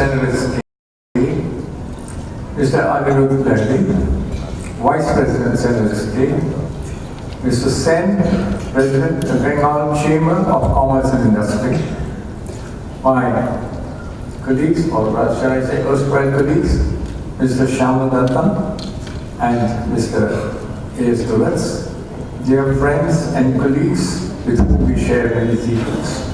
Terrorism, Mr. Anirudh Reddy, Vice President, Terrorism, Mr. Sen, President, the Bengal Chamber of Commerce and Industry, my colleagues, or shall I say erstwhile colleagues, Mr. Shyamadatta and Mr. A.S. Dulles, dear friends and colleagues with whom we share many secrets.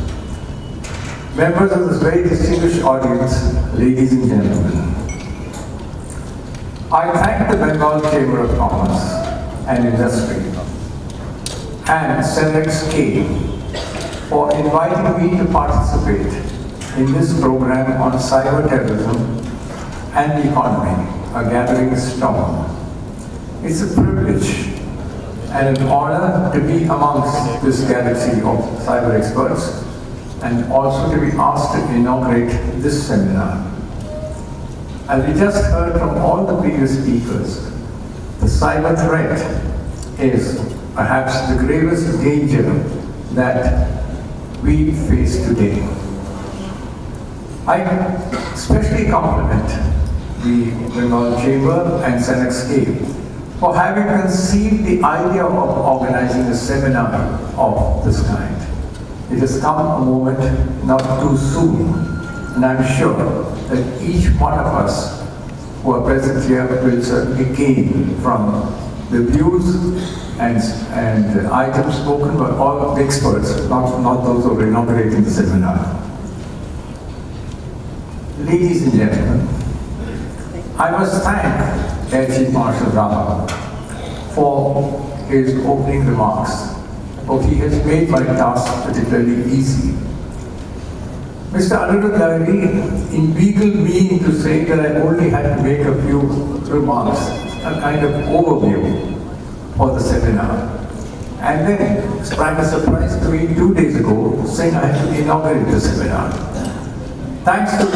Members of this very distinguished audience, ladies and gentlemen, I thank the Bengal Chamber of Commerce and Industry and CENEX-K for inviting me to participate in this program on cyber terrorism and the economy, a gathering storm. It's a privilege and an honor to be amongst this galaxy of cyber experts and also to be asked to inaugurate this seminar. As we just heard from all the previous speakers, the cyber threat is perhaps the gravest danger that we face today. I especially compliment the Bengal Chamber and CENEX-K for having conceived the idea of organizing a seminar of this kind. It has come a moment not too soon, and I'm sure that each one of us who are present here will certainly gain from the views and items spoken by all of the experts, not those who are inaugurating the seminar. Ladies and gentlemen, I must thank Air Chief Marshal Rao for his opening remarks, for he has made my task particularly easy. Mr. Anirudh Reddy inveigled me into saying that I only had to make a few remarks, a kind of overview for the seminar. And then sprang a surprise to me 2 days ago, saying I had to inaugurate the seminar. Thanks to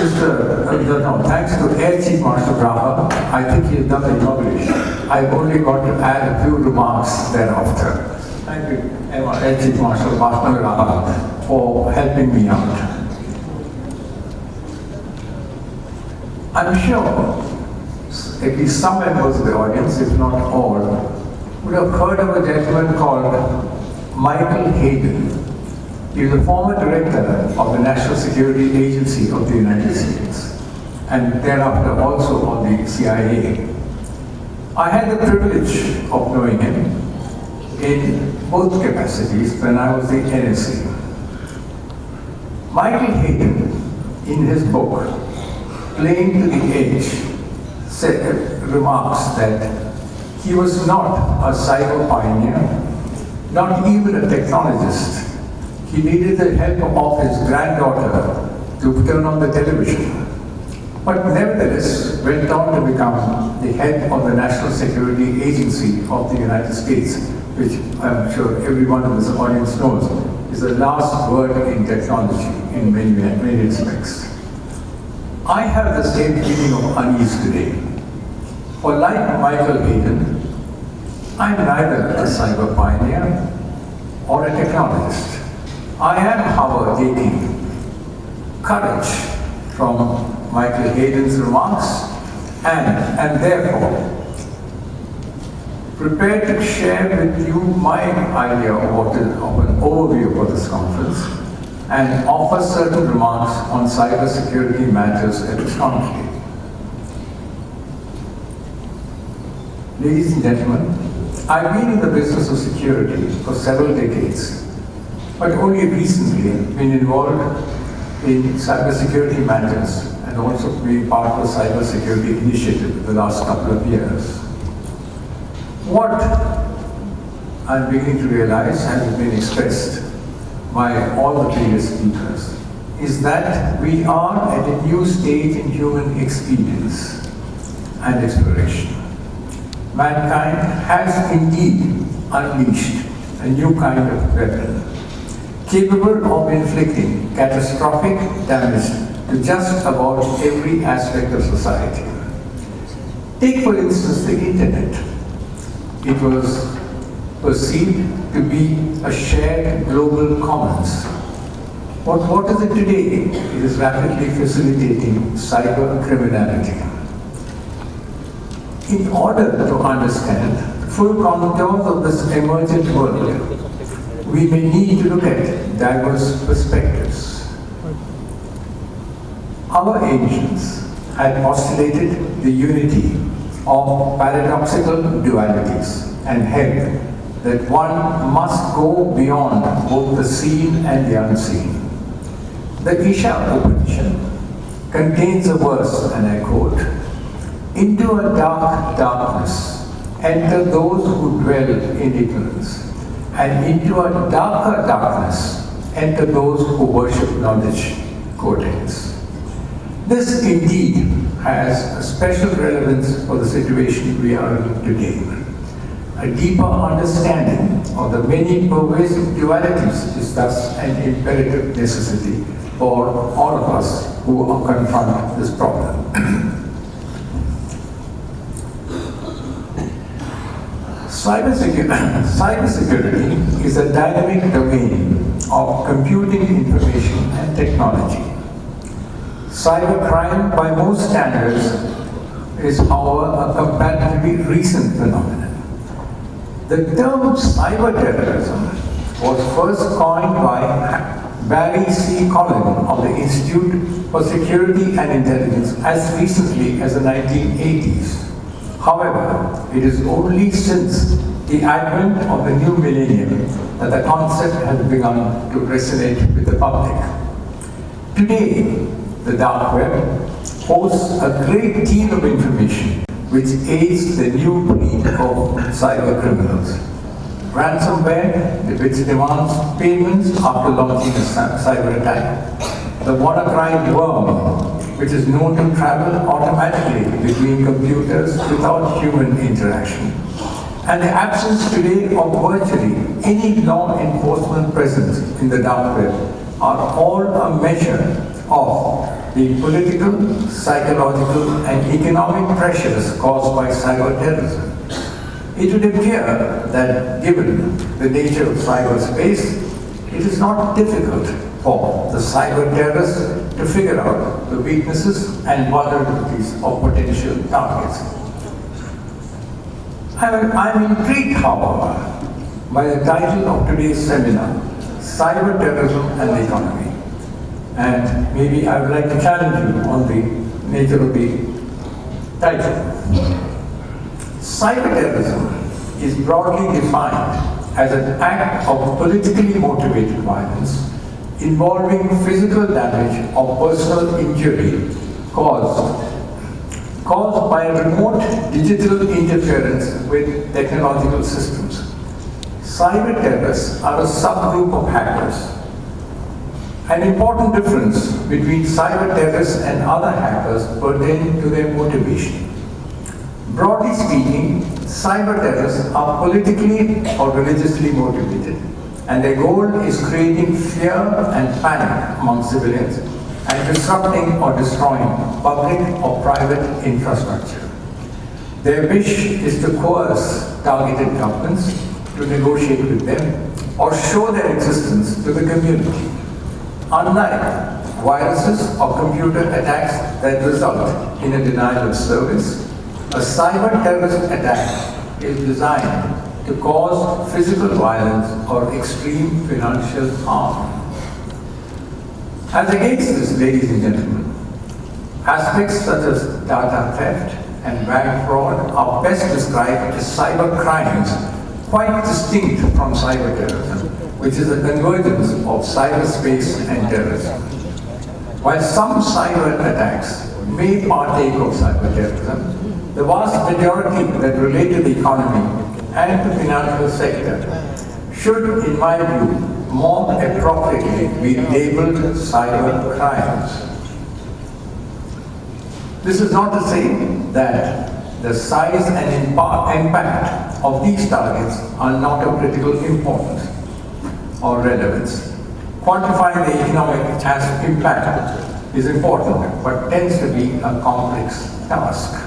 thanks to Air Chief Marshal Rao, I think he has done the inauguration. I've only got to add a few remarks thereafter. Thank you, Air Chief Marshal Rao, for helping me out. I'm sure at least some members of the audience, if not all, would have heard of a gentleman called Michael Hayden. He was a former director of the National Security Agency of the United States, and thereafter also of the CIA. I had the privilege of knowing him in both capacities when I was the NSA. Michael Hayden, in his book, Playing to the Edge, remarks that he was not a cyber pioneer, not even a technologist. He needed the help of his granddaughter to turn on the television, but nevertheless went on to become the head of the National Security Agency of the United States, which I'm sure everyone in this audience knows is the last word in technology in many respects. I have the same feeling of unease today. For like Michael Hayden, I'm neither a cyber pioneer or a technologist. I am, however, taking courage from Michael Hayden's remarks and therefore prepared to share with you my idea of an overview for this conference and offer certain remarks on cybersecurity matters electronically. Ladies and gentlemen, I've been in the business of security for several decades, but only recently been involved in cybersecurity matters and also being part of the cybersecurity initiative in the last couple of years. What I'm beginning to realize has been expressed by all the previous speakers is that we are at a new stage in human experience and exploration. Mankind has indeed unleashed a new kind of weapon, capable of inflicting catastrophic damage to just about every aspect of society. Take, for instance, the internet. It was perceived to be a shared global commons. But what is it today? It is rapidly facilitating cyber criminality. In order to understand the full contours of this emergent world, we may need to look at diverse perspectives. Our ancients had postulated the unity of paradoxical dualities and held that one must go beyond both the seen and the unseen. The Isha Upanishad contains a verse, and I quote, "Into a dark darkness enter those who dwell in ignorance, and into a darker darkness enter those who worship knowledge," quote ends. This indeed has a special relevance for the situation we are in today. A deeper understanding of the many pervasive dualities is thus an imperative necessity for all of us who confront this problem. Cybersecurity is a dynamic domain of computing information and technology. Cybercrime, by most standards, is, however, a comparatively recent phenomenon. The term cyber terrorism was first coined by Barry C. Collin of the Institute for Security and Intelligence as recently as the 1980s. However, it is only since the advent of the new millennium that the concept has begun to resonate with the public. Today, the dark web hosts a great deal of information which aids the new breed of cyber criminals. Ransomware, which demands payments after launching a cyber attack. The WannaCry worm, which is known to travel automatically between computers without human interaction. And the absence today of virtually any law enforcement presence in the dark web are all a measure of the political, psychological, and economic pressures caused by cyber terrorism. It would appear that given the nature of cyberspace, it is not difficult for the cyber terrorists to figure out the weaknesses and vulnerabilities of potential targets. I'm intrigued, however, by the title of today's seminar, Cyber Terrorism and the Economy. And maybe I would like to challenge you on the nature of the title. Cyberterrorism is broadly defined as an act of politically motivated violence involving physical damage or personal injury caused by remote digital interference with technological systems. Cyber terrorists are a subgroup of hackers. An important difference between cyber terrorists and other hackers pertains to their motivation. Broadly speaking, cyber terrorists are politically or religiously motivated, and their goal is creating fear and panic among civilians and disrupting or destroying public or private infrastructure. Their wish is to coerce targeted governments to negotiate with them or show their existence to the community. Unlike viruses or computer attacks that result in a denial of service, a cyber terrorist attack is designed to cause physical violence or extreme financial harm. As against this, ladies and gentlemen, aspects such as data theft and bank fraud are best described as cyber crimes, quite distinct from cyber terrorism, which is a convergence of cyberspace and terrorism. While some cyber attacks may partake of cyber terrorism, the vast majority that relate to the economy and the financial sector should, in my view, more appropriately be labeled cyber crimes. This is not to say that the size and impact of these targets are not of critical importance or relevance. Quantifying the economic impact is important, but tends to be a complex task.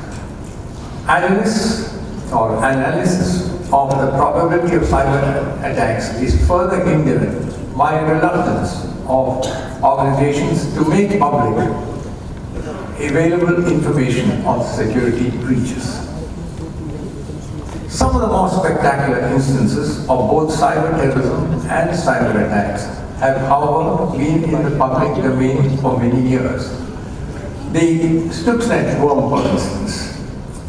Analysis of the probability of cyber attacks is further hindered by reluctance of organizations to make public available information on security breaches. Some of the more spectacular instances of both cyber terrorism and cyber attacks have, however, been in the public domain for many years. The Stuxnet worm, for instance,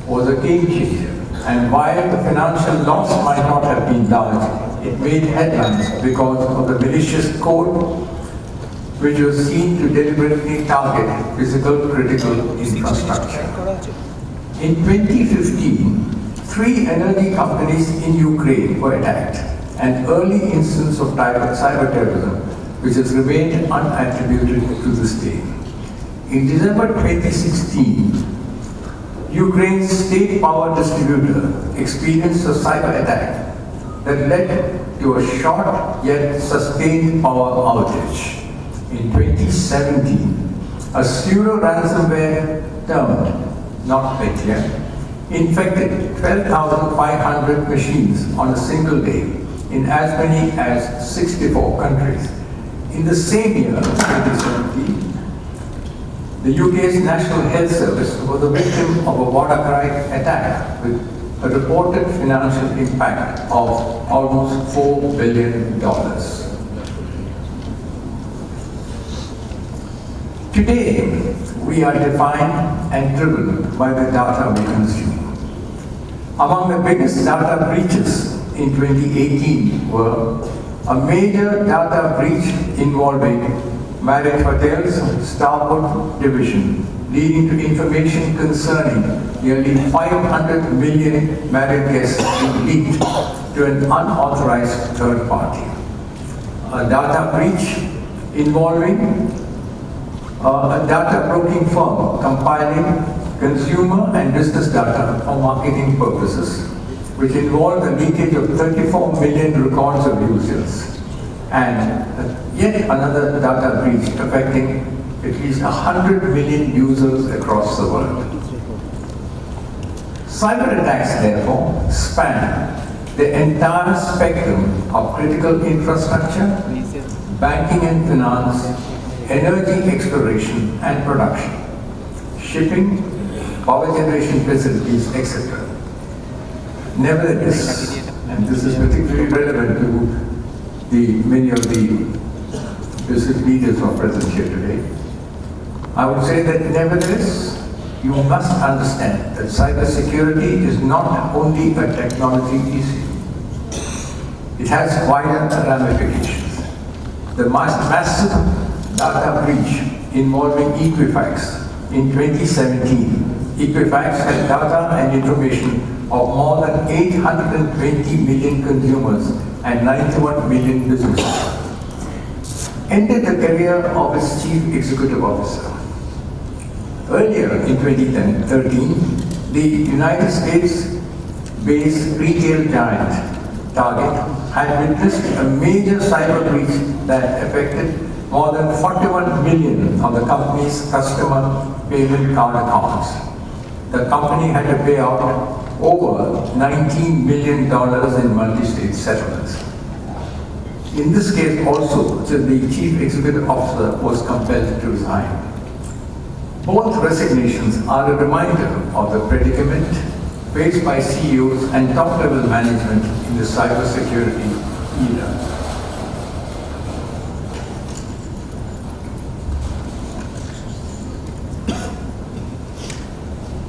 was a game changer, and while the financial loss might not have been large, it made headlines because of the malicious code which was seen to deliberately target physical critical infrastructure. In 2015, 3 energy companies in Ukraine were attacked, an early instance of cyber terrorism which has remained unattributed to this day. In December 2016, Ukraine's state power distributor experienced a cyber attack that led to a short yet sustained power outage. In 2017, a pseudo-ransomware termed NotPetya infected 12,500 machines on a single day in as many as 64 countries. In the same year, 2017, the UK's National Health Service was the victim of a water attack with a reported financial impact of almost $4 billion. Today, we are defined and driven by the data we consume. Among the biggest data breaches in 2018 were a major data breach involving Marriott Hotels Starwood division, leading to information concerning nearly 500 million Marriott guests being leaked to an unauthorized third party. A data breach involving a data broking firm compiling consumer and business data for marketing purposes, which involved the leakage of 34 million records of users, and yet another data breach affecting at least 100 million users across the world. Cyber attacks, therefore, span the entire spectrum of critical infrastructure, banking and finance, energy exploration and production, shipping, power generation facilities, etc. Nevertheless, and this is particularly relevant to many of the business leaders who are present here today, I would say that nevertheless, you must understand that cybersecurity is not only a technology issue. It has wider ramifications. The massive data breach involving Equifax in 2017. Equifax had data and information of more than 820 million consumers and 91 million businesses. Ended the career of its chief executive officer. Earlier in 2013, the United States-based retail giant Target had witnessed a major cyber breach that affected more than 41 million of the company's customer payment card accounts. The company had to pay out over $19 million in multi-state settlements. In this case also, the chief executive officer was compelled to resign. Both resignations are a reminder of the predicament faced by CEOs and top-level management in the cybersecurity era.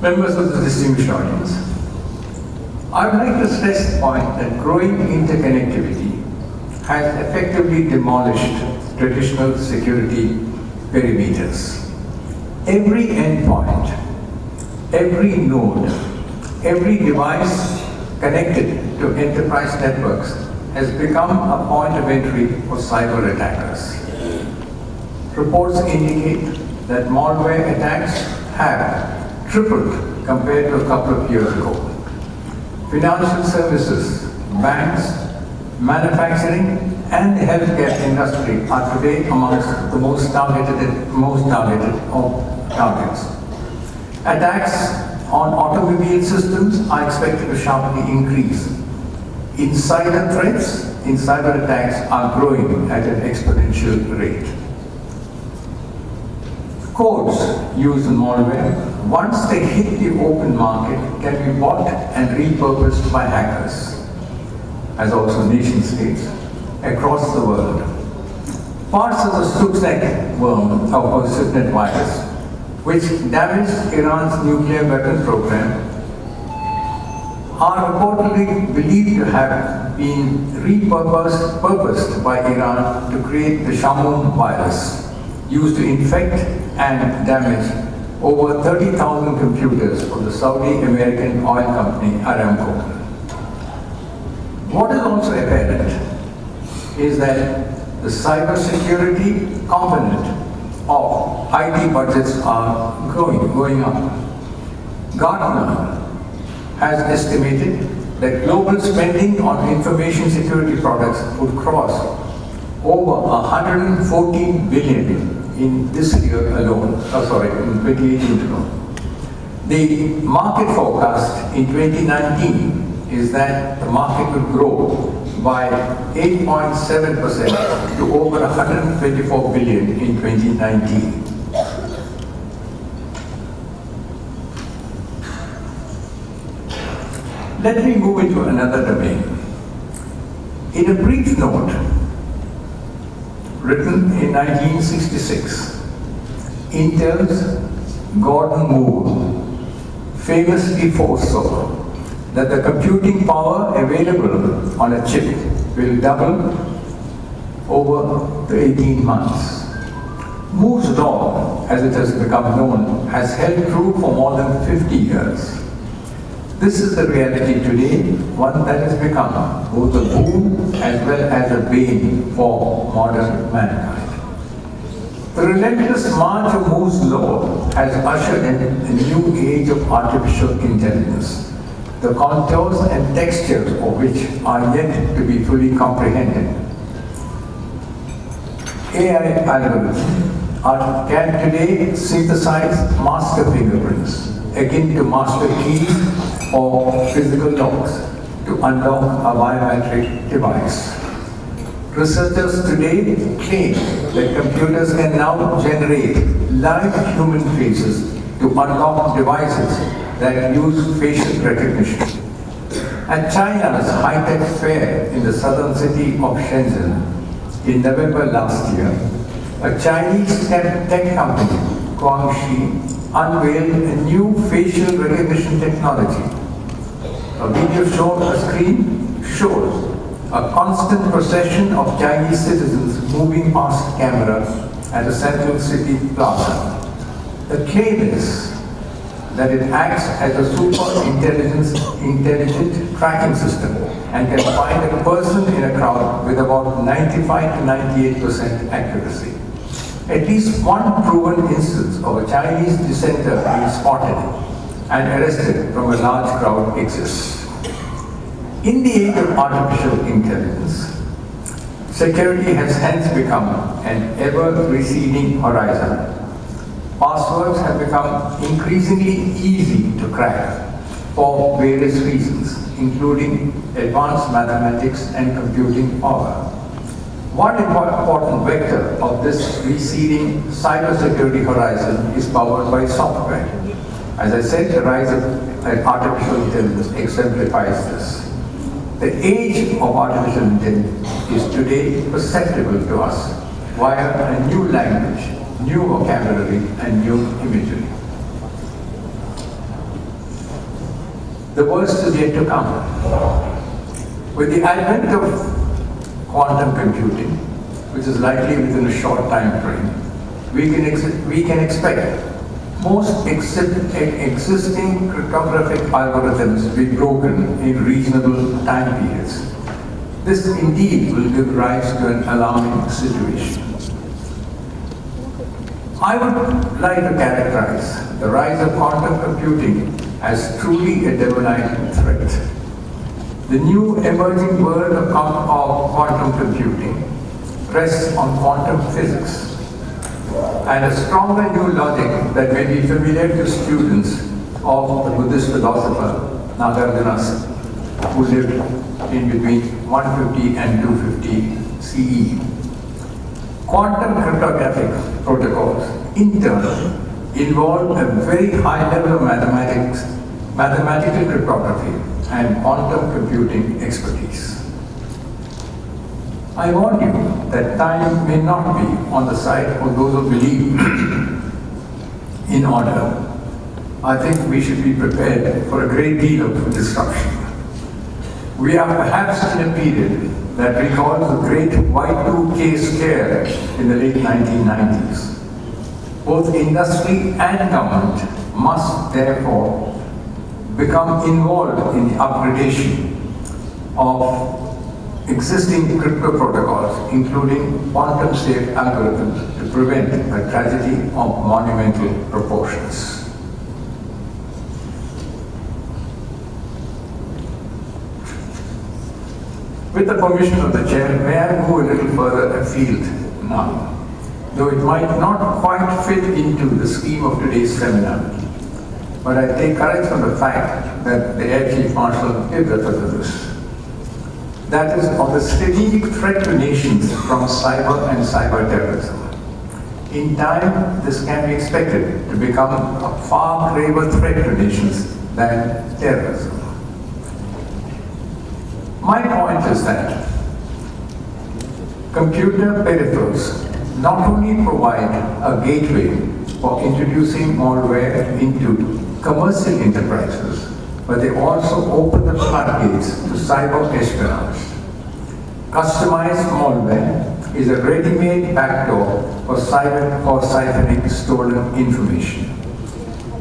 Members of the distinguished audience, I would like to stress the point that growing interconnectivity has effectively demolished traditional security perimeters. Every endpoint, every node, every device connected to enterprise networks has become a point of entry for cyber attackers. Reports indicate that malware attacks have tripled compared to a couple of years ago. Financial services, banks, manufacturing, and the healthcare industry are today amongst the most targeted targets. Attacks on automobile systems are expected to sharply increase. Insider threats in cyber attacks are growing at an exponential rate. Codes used in malware, once they hit the open market, can be bought and repurposed by hackers, as also nation states, across the world. Parts of the Stuxnet worm, or Stuxnet virus, which damaged Iran's nuclear weapon program, are reportedly believed to have been repurposed by Iran to create the Shamoon virus, used to infect and damage over 30,000 computers for the Saudi American oil company Aramco. What is also apparent is that the cybersecurity component of IT budgets are going up. Gartner has estimated that global spending on information security products would cross over 114 billion in this year alone, in 2018 alone. The market forecast in 2019 is that the market will grow by 8.7% to over 124 billion in 2019. Let me move into another domain. In a brief note, written in 1966, Intel's Gordon Moore famously foresaw that the computing power available on a chip will double over the 18 months. Moore's law, as it has become known, has held true for more than 50 years. This is the reality today, one that has become both a boon as well as a bane for modern mankind. The relentless march of Moore's law has ushered in a new age of artificial intelligence, the contours and textures of which are yet to be fully comprehended. AI algorithms can today synthesize master fingerprints, akin to master keys or physical locks, to unlock a biometric device. Researchers today claim that computers can now generate live human faces to unlock devices that use facial recognition. At China's high-tech fair in the southern city of Shenzhen in November last year, a Chinese tech company, Guangxi, unveiled a new facial recognition technology. A video shown on the screen shows a constant procession of Chinese citizens moving past camera at a central city plaza. The claim is that it acts as a super intelligent tracking system and can find a person in a crowd with about 95 to 98% accuracy. At least one proven instance of a Chinese dissenter being spotted and arrested from a large crowd exists. In the age of artificial intelligence, security has hence become an ever-receding horizon. Passwords have become increasingly easy to crack for various reasons, including advanced mathematics and computing power. One important vector of this receding cybersecurity horizon is powered by software. As I said, the rise of artificial intelligence exemplifies this. The age of artificial intelligence is today perceptible to us via a new language, new vocabulary, and new imagery. The worst is yet to come. With the advent of quantum computing, which is likely within a short time frame, we can expect most existing cryptographic algorithms to be broken in reasonable time periods. This indeed will give rise to an alarming situation. I would like to characterize the rise of quantum computing as truly a demonic threat. The new emerging world of quantum computing rests on quantum physics and a stronger new logic that may be familiar to students of the Buddhist philosopher Nagarjuna who lived in between 150 and 250 CE. Quantum cryptographic protocols, in turn, involve a very high level of mathematical cryptography and quantum computing expertise. I warn you that time may not be on the side of those who believe in order. I think we should be prepared for a great deal of disruption. We are perhaps in a period that recalls the great Y2K scare in the late 1990s. Both industry and government must therefore become involved in the upgradation of existing crypto protocols, including quantum-safe algorithms, to prevent a tragedy of monumental proportions. With the permission of the Chair, may I move a little further afield now, though it might not quite fit into the scheme of today's seminar. But I take courage from the fact that the Air Chief Marshal did refer to this. That is, of the strategic threat to nations from cyber and cyber terrorism. In time, this can be expected to become a far graver threat to nations than terrorism. My point is that computer peripherals not only provide a gateway for introducing malware into commercial enterprises, but they also open the floodgates to cyber espionage. Customized malware is a ready-made backdoor for siphoning stolen information.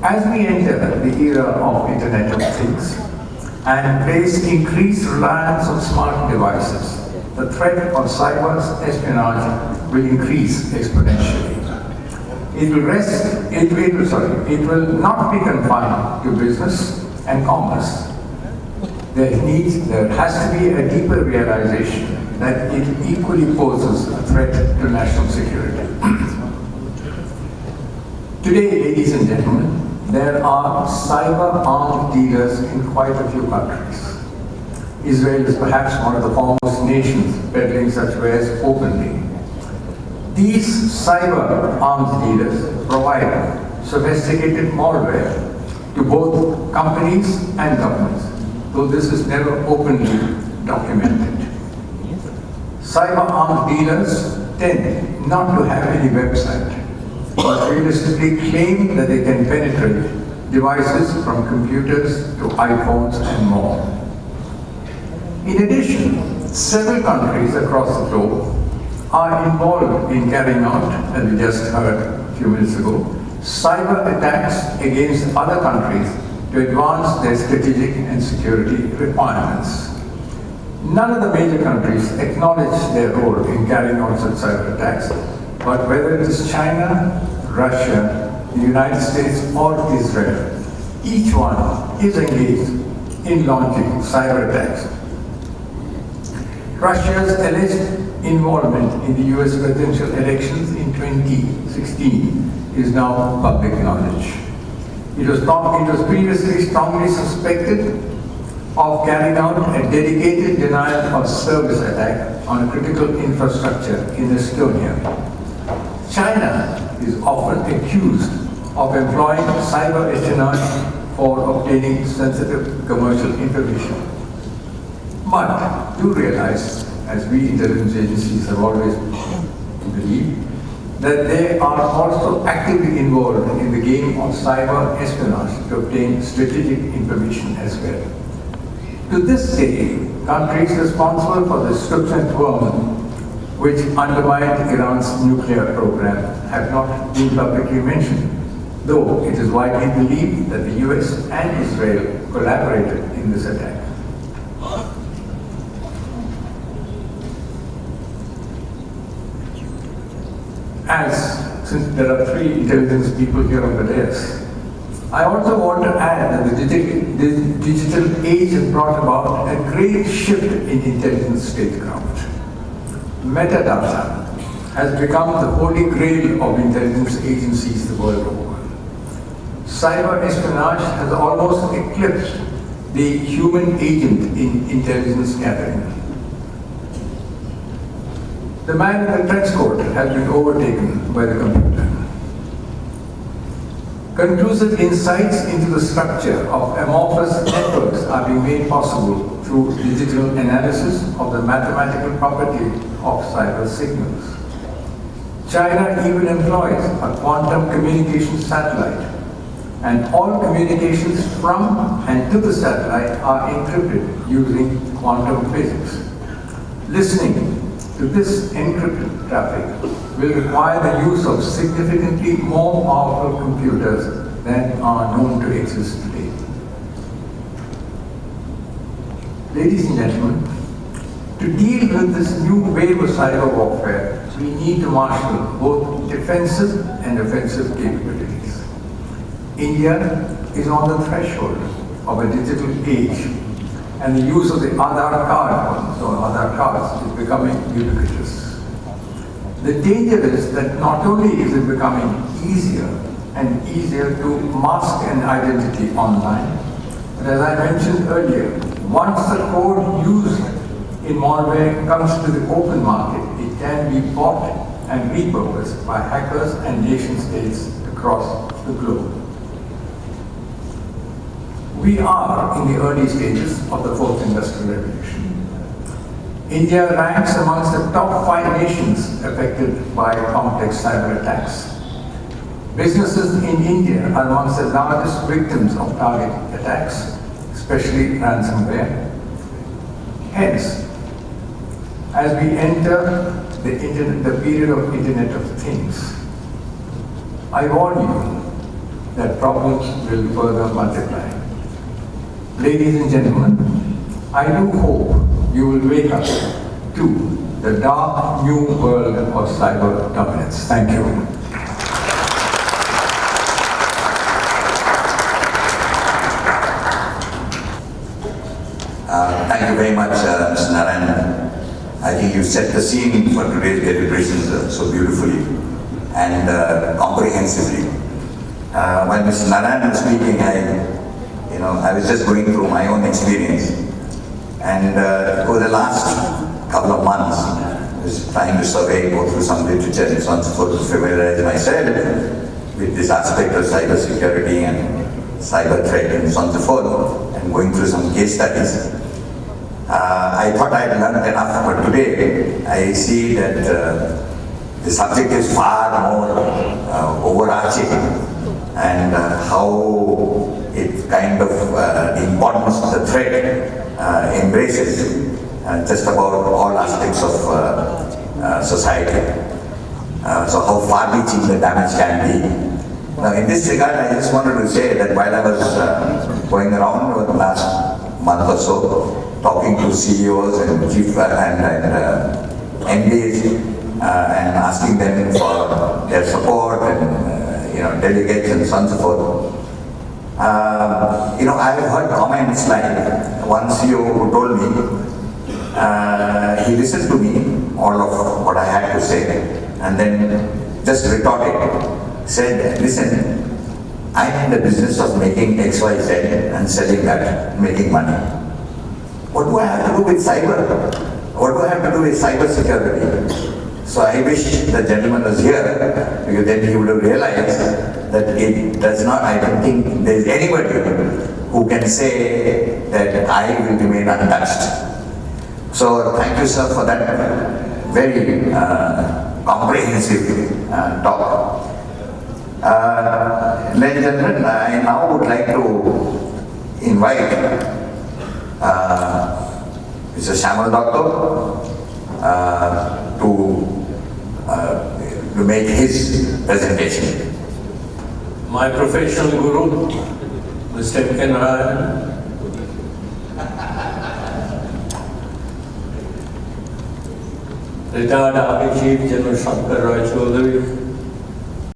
As we enter the era of Internet of Things and place increased reliance on smart devices, the threat of cyber espionage will increase exponentially. It will not be confined to business and commerce. There has to be a deeper realization that it equally poses a threat to national security. Today, ladies and gentlemen, there are cyber arms dealers in quite a few countries. Israel is perhaps one of the foremost nations peddling such wares openly. These cyber arms dealers provide sophisticated malware to both companies and governments, though this is never openly documented. Cyber arms dealers tend not to have any website, but realistically claim that they can penetrate devices from computers to iPhones and more. In addition, several countries across the globe are involved in carrying out, as we just heard a few minutes ago, cyber attacks against other countries to advance their strategic and security requirements. None of the major countries acknowledge their role in carrying out such cyber attacks, but whether it is China, Russia, the United States, or Israel, each one is engaged in launching cyber attacks. Russia's alleged involvement in the US presidential elections in 2016 is now public knowledge. It was previously strongly suspected of carrying out a dedicated denial of service attack on a critical infrastructure in Estonia. China is often accused of employing cyber espionage for obtaining sensitive commercial information. But do realize, as we intelligence agencies have always believed, that they are also actively involved in the game of cyber espionage to obtain strategic information as well. To this day, countries responsible for the Stuxnet worm, which undermined Iran's nuclear program, have not been publicly mentioned, though it is widely believed that the US and Israel collaborated in this attack. Since there are three intelligence people here on the desk, I also want to add that the digital age has brought about a great shift in intelligence statecraft. Metadata has become the holy grail of intelligence agencies the world over. Cyber espionage has almost eclipsed the human agent in intelligence gathering. The man in the trench coat has been overtaken by the computer. Conclusive insights into the structure of amorphous networks are being made possible through digital analysis of the mathematical property of cyber signals. China even employs a quantum communication satellite, and all communications from and to the satellite are encrypted using quantum physics. Listening to this encrypted traffic will require the use of significantly more powerful computers than are known to exist today. Ladies and gentlemen, to deal with this new wave of cyber warfare, we need to marshal both defensive and offensive capabilities. India is on the threshold of a digital age, and the use of the Aadhaar card, or Aadhaar cards, is becoming ubiquitous. The danger is that not only is it becoming easier and easier to mask an identity online, but as I mentioned earlier, once the code used in malware comes to the open market, it can be bought and repurposed by hackers and nation states across the globe. We are in the early stages of the fourth industrial revolution. India ranks amongst the top 5 nations affected by complex cyber attacks. Businesses in India are amongst the largest victims of target attacks, especially ransomware. Hence, as we enter the period of Internet of Things, I warn you that problems will further multiply. Ladies and gentlemen, I do hope you will wake up to the dark new world of cyber dominance. Thank you. Thank you very much, Mr. Narayan. I think you set the scene for today's deliberations so beautifully and comprehensively. While Mr. Narayan was speaking, I was just going through my own experience, and over the last couple of months, I was trying to survey, go through some literature and so on and so forth to familiarize myself with this aspect of cyber security and cyber threat and so on and so forth, and going through some case studies. I thought I had learned enough, but today I see that the subject is far more overarching, and how it kind of the importance of the threat embraces just about all aspects of society. So how far-reaching the damage can be. Now in this regard, I just wanted to say that while I was going around over the last month or so, talking to CEOs and chief and MDs and asking them for their support and delegates and so on and so forth. I have heard comments like one CEO who told me he listened to me, all of what I had to say, and then just retorted, said, listen, I'm in the business of making XYZ and selling that, making money. What do I have to do with cyber? What do I have to do with cyber security? So I wish the gentleman was here, because then he would have realized that it does not, I don't think there is anybody who can say that I will remain untouched. So thank you, sir, for that very comprehensive talk. Ladies and gentlemen, I now would like to invite Mr. Shamal Doctor to make his presentation. My professional guru, Mr. M.K. Narayan, retired Army Chief General Shankar Roy Chaudhary,